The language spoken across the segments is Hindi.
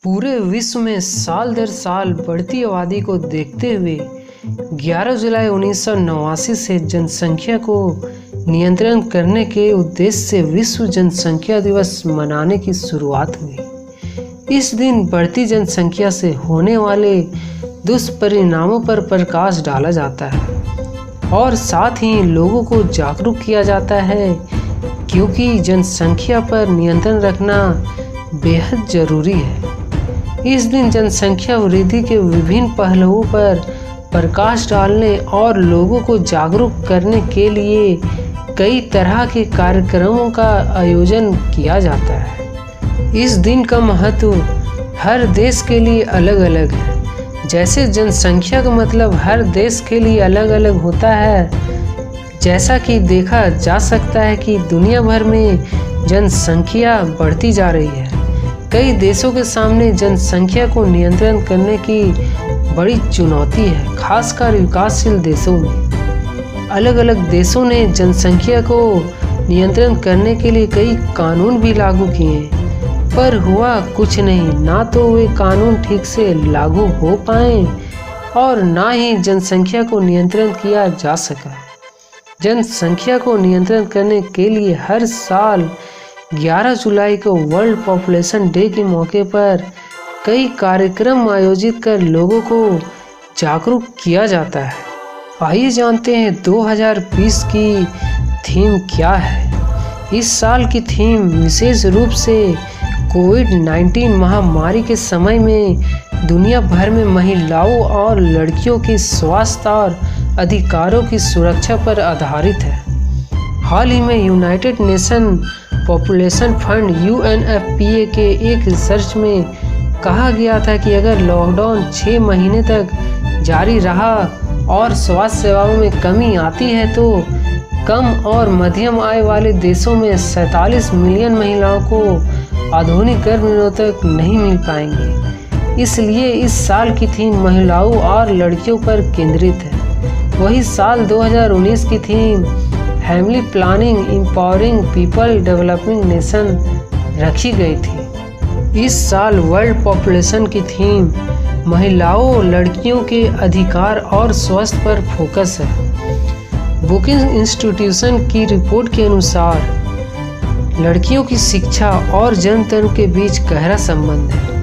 पूरे विश्व में साल दर साल बढ़ती आबादी को देखते हुए 11 जुलाई 1989 से जनसंख्या को नियंत्रण करने के उद्देश्य से विश्व जनसंख्या दिवस मनाने की शुरुआत हुई। इस दिन बढ़ती जनसंख्या से होने वाले दुष्परिणामों पर प्रकाश डाला जाता है और साथ ही लोगों को जागरूक किया जाता है, क्योंकि जनसंख्या पर नियंत्रण रखना बेहद ज़रूरी है। इस दिन जनसंख्या वृद्धि के विभिन्न पहलुओं पर प्रकाश डालने और लोगों को जागरूक करने के लिए कई तरह के कार्यक्रमों का आयोजन किया जाता है। इस दिन का महत्व हर देश के लिए अलग अलग है। जैसे जनसंख्या का मतलब हर देश के लिए अलग अलग होता है, जैसा कि देखा जा सकता है कि दुनिया भर में जनसंख्या बढ़ती जा रही है। कई देशों के सामने जनसंख्या को नियंत्रण करने की बड़ी चुनौती है, खासकर विकासशील देशों में। अलग अलग देशों ने जनसंख्या को नियंत्रण करने के लिए कई कानून भी लागू किए, पर हुआ कुछ नहीं। ना तो वे कानून ठीक से लागू हो पाए और ना ही जनसंख्या को नियंत्रण किया जा सका। जनसंख्या को नियंत्रण करने के लिए हर साल 11 जुलाई को वर्ल्ड पॉपुलेशन डे के मौके पर कई कार्यक्रम आयोजित कर लोगों को जागरूक किया जाता है। आइए जानते हैं 2020 की थीम क्या है। इस साल की थीम विशेष रूप से कोविड-19 महामारी के समय में दुनिया भर में महिलाओं और लड़कियों की स्वास्थ्य और अधिकारों की सुरक्षा पर आधारित है। हाल ही में United nation population fund UNFPA के एक रिसर्च में कहा गया था कि अगर लॉकडाउन 6 महीने तक जारी रहा और स्वास्थ्य सेवाओं में कमी आती है तो कम और मध्यम आय वाले देशों में 47 मिलियन महिलाओं को आधुनिक गर्भनिरोधक नहीं मिल पाएंगे। इसलिए इस साल की थीम महिलाओं और लड़कियों पर केंद्रित है। वही साल 2019 की theme family planning empowering people developing nation रखी गई थी। इस साल वर्ल्ड पॉपुलेशन की थीम महिलाओं लड़कियों के अधिकार और स्वास्थ्य पर फोकस है। बुकिंग इंस्टीट्यूशन की रिपोर्ट के अनुसार लड़कियों की शिक्षा और जन्म के बीच गहरा संबंध है,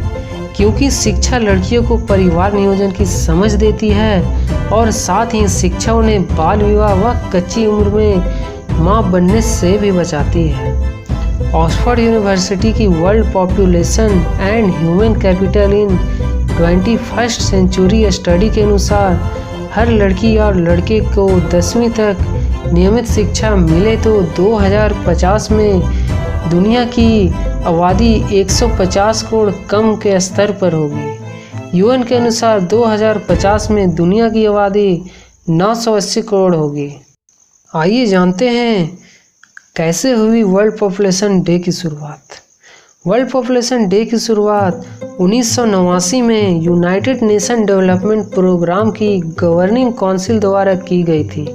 क्योंकि शिक्षा लड़कियों को परिवार नियोजन की समझ देती है और साथ ही शिक्षा उन्हें बाल विवाह व कच्ची उम्र में मां बनने से भी बचाती है। ऑक्सफोर्ड यूनिवर्सिटी की world population and human capital in 21st century study के अनुसार हर लड़की और लड़के को 10वीं तक नियमित शिक्षा मिले तो 2050 में दुनिया की आबादी 150 करोड़ कम के स्तर पर होगी। UN के अनुसार 2050 में दुनिया की आबादी 980 करोड़ होगी। आइए जानते हैं कैसे हुई वर्ल्ड पॉपुलेशन डे की शुरुआत। वर्ल्ड पॉपुलेशन डे की शुरुआत 1989 में यूनाइटेड नेशन डेवलपमेंट प्रोग्राम की गवर्निंग काउंसिल द्वारा की गई थी।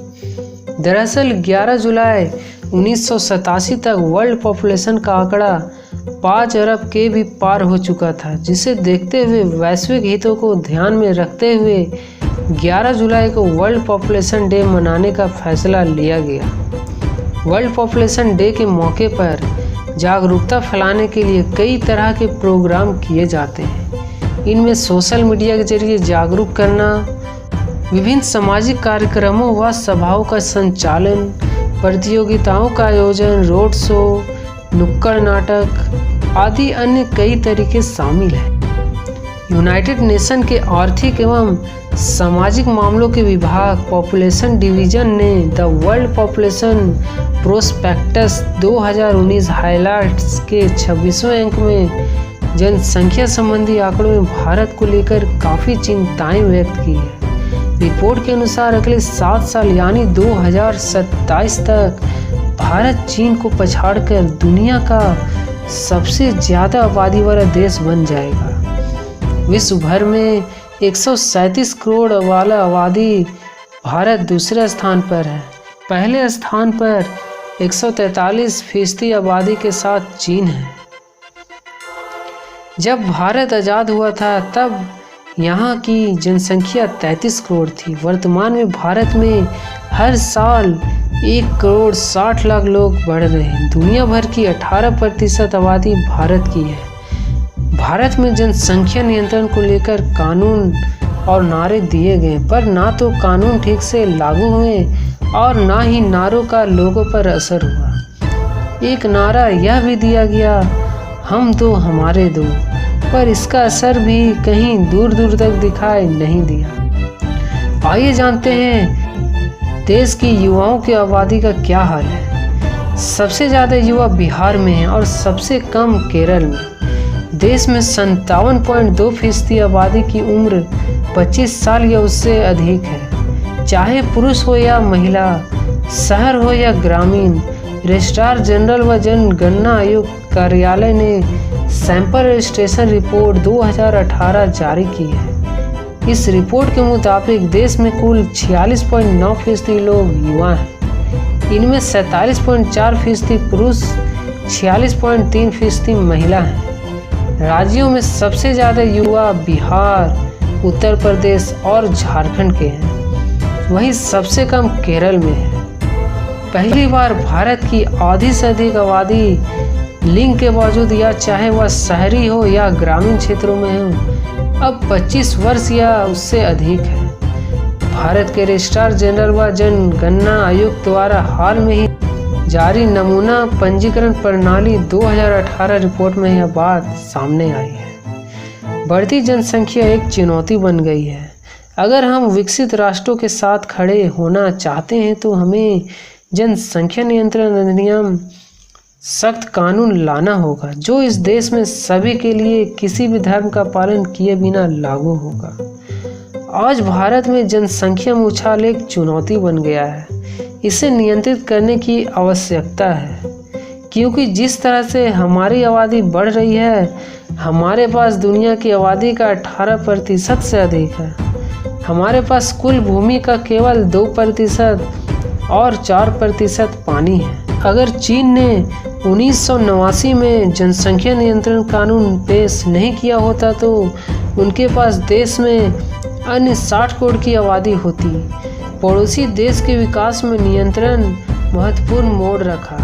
दरअसल 11 जुलाई 1987 तक वर्ल्ड पॉपुलेशन का आंकड़ा 5 अरब के भी पार हो चुका था, जिसे देखते हुए वैश्विक हितों को ध्यान में रखते हुए 11 जुलाई को वर्ल्ड पॉपुलेशन डे मनाने का फैसला लिया गया। वर्ल्ड पॉपुलेशन डे के मौके पर जागरूकता फैलाने के लिए कई तरह के प्रोग्राम किए जाते हैं। इनमें सोशल मीडिया के जरिए जागरूक करना, विभिन्न सामाजिक कार्यक्रमों व सभाओं का संचालन, प्रतियोगिताओं का आयोजन, रोड शो, नुक्कड़ नाटक आदि अन्य कई तरीके शामिल हैं। यूनाइटेड नेशन के आर्थिक एवं सामाजिक मामलों के विभाग पॉपुलेशन डिवीजन ने the world population prospectus 2019 highlights के 26वें अंक में जनसंख्या संबंधी आंकड़ों में भारत को लेकर काफ़ी चिंताएं व्यक्त की है। रिपोर्ट के अनुसार अगले 7 साल यानी 2027 तक भारत चीन को पछाड़कर दुनिया का सबसे ज़्यादा आबादी वाला देश बन जाएगा। विश्व भर में 137 करोड़ वाला आबादी भारत दूसरे स्थान पर है। पहले स्थान पर 143% आबादी के साथ चीन है। जब भारत आज़ाद हुआ था तब यहाँ की जनसंख्या 33 करोड़ थी। वर्तमान में भारत में हर साल 1,60,00,000 लोग बढ़ रहे हैं। दुनिया भर की 18% आबादी भारत की है। भारत में जनसंख्या नियंत्रण को लेकर कानून और नारे दिए गए, पर ना तो कानून ठीक से लागू हुए और ना ही नारों का लोगों पर असर हुआ। एक नारा यह भी दिया गया, हम दो हमारे दो, पर इसका असर भी कहीं दूर दूर तक दिखाई नहीं दिया। आइए जानते हैं देश की युवाओं की आबादी का क्या हाल है। सबसे ज़्यादा युवा बिहार में हैं और सबसे कम केरल में। देश में 57.2% आबादी की उम्र 25 साल या उससे अधिक है। चाहे पुरुष हो या महिला, शहर हो या ग्रामीण, रजिस्ट्रार जनरल व जनगणना आयोग कार्यालय ने सैंपल रजिस्ट्रेशन रिपोर्ट 2018 जारी की है। इस रिपोर्ट के मुताबिक देश में कुल 46.9% लोग युवा हैं। इनमें 47.4% पुरुष, 46.3% महिला हैं। राज्यों में सबसे ज़्यादा युवा बिहार, उत्तर प्रदेश और झारखंड के हैं, वहीं सबसे कम केरल में है। पहली बार भारत की आधी से अधिक आबादी लिंग के बावजूद, या चाहे वह शहरी हो या ग्रामीण क्षेत्रों में हो, अब 25 वर्ष या उससे अधिक है। भारत के रजिस्ट्रार जनरल व जनगणना आयोग द्वारा हाल में ही जारी नमूना पंजीकरण प्रणाली 2018 रिपोर्ट में यह बात सामने आई है। बढ़ती जनसंख्या एक चुनौती बन गई है। अगर हम विकसित राष्ट्रों के साथ खड़े होना चाहते हैं तो हमें जनसंख्या नियंत्रण अधिनियम सख्त कानून लाना होगा, जो इस देश में सभी के लिए किसी भी धर्म का पालन किए बिना लागू होगा। आज भारत में जनसंख्या में उछाल एक चुनौती बन गया है। इसे नियंत्रित करने की आवश्यकता है, क्योंकि जिस तरह से हमारी आबादी बढ़ रही है, हमारे पास दुनिया की आबादी का 18% से अधिक है। हमारे पास कुल भूमि का केवल 2% और 4% पानी है। अगर चीन ने 1989 में जनसंख्या नियंत्रण कानून पेश नहीं किया होता तो उनके पास देश में अन्य 60 करोड़ की आबादी होती। पड़ोसी देश के विकास में नियंत्रण महत्वपूर्ण मोड़ रखा।